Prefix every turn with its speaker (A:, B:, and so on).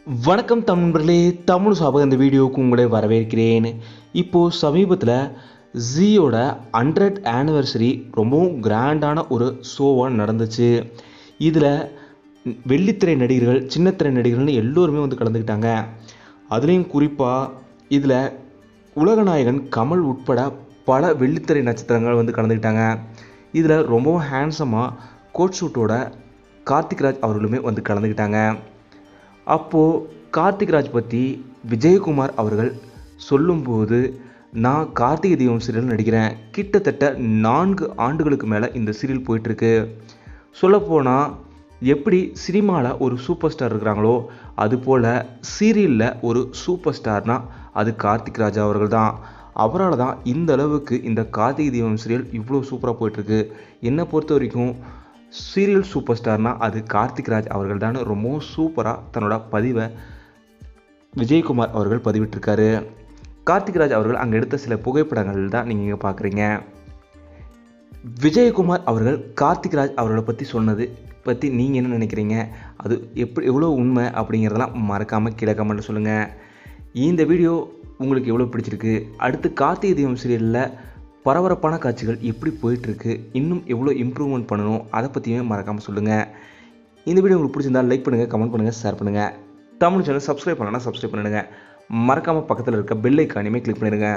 A: வணக்கம் நண்பர்களே, தமிழ் சாபக இந்த வீடியோவுக்கு உங்களை வரவேற்கிறேன். இப்போது சமீபத்தில் ஜீயோட 100th ஆனிவர்சரி ரொம்பவும் கிராண்டான ஒரு ஷோவாக நடந்துச்சு. இதில் வெள்ளித்திரை நடிகர்கள், சின்னத்திரை நடிகர்கள்னு எல்லோருமே வந்து கலந்துக்கிட்டாங்க. அதுலேயும் குறிப்பாக இதில் உலகநாயகன் கமல் உட்பட பல வெள்ளித்திரை நட்சத்திரங்கள் வந்து கலந்துக்கிட்டாங்க. இதில் ரொம்பவும் ஹேண்ட்ஸமாக கோட் ஷூட்டோட கார்த்திக்ராஜ் அவர்களுமே வந்து கலந்துக்கிட்டாங்க. அப்போது கார்த்திக்ராஜ் பற்றி விஜயகுமார் அவர்கள் சொல்லும்போது, நான் கார்த்திகை தீபம் சீரியல் நடிக்கிறேன். கிட்டத்தட்ட 4 ஆண்டுகளுக்கு மேலே இந்த சீரியல் போயிட்டுருக்கு. சொல்லப்போனால் எப்படி சினிமாவில் ஒரு சூப்பர் ஸ்டார் இருக்கிறாங்களோ அதுபோல் சீரியலில் ஒரு சூப்பர் ஸ்டார்னால் அது கார்த்திக்ராஜ் அவர்கள் தான். அவரால் தான் இந்த அளவுக்கு இந்த கார்த்திகை தீபம் சீரியல் இவ்வளோ சூப்பராக போயிட்டுருக்கு. என்னை பொறுத்த வரைக்கும் சீரியல் சூப்பர் ஸ்டார்னால் அது கார்த்திக்ராஜ் அவர்கள் தான். ரொம்பவும் சூப்பராக தன்னோட பதிவை விஜயகுமார் அவர்கள் பதிவிட்டிருக்காரு. கார்த்திக்ராஜ் அவர்கள் அங்கே எடுத்த சில புகைப்படங்கள் தான் நீங்கள் இங்கே பார்க்குறீங்க. விஜயகுமார் அவர்கள் கார்த்திக்ராஜ் அவர்களை பற்றி சொன்னது பற்றி நீங்கள் என்ன நினைக்கிறீங்க? அது எவ்வளோ உண்மை அப்படிங்கிறதெல்லாம் மறக்காமல் கீழே கமெண்ட்டில் சொல்லுங்கள். இந்த வீடியோ உங்களுக்கு எவ்வளோ பிடிச்சிருக்கு, அடுத்து கார்த்திகை தீபம் சீரியலில் பரபரப்பான காட்சிகள் எப்படி போயிட்டுருக்கு, இன்னும் எவ்வளோ இம்ப்ரூவ்மெண்ட் பண்ணணும், அதை பற்றியுமே மறக்காமல் சொல்லுங்கள். இந்த வீடியோ உங்களுக்கு பிடிச்சிருந்தால் லைக் பண்ணுங்கள், கமெண்ட் பண்ணுங்கள், ஷேர் பண்ணுங்கள். தமிழ் சேனல் சப்ஸ்கிரைப் பண்ணலன்னா சப்ஸ்கிரைப் பண்ணிடுங்க. மறக்காமல் பக்கத்தில் இருக்க பெல் ஐக்கானையுமே கிளிக் பண்ணிடுங்க.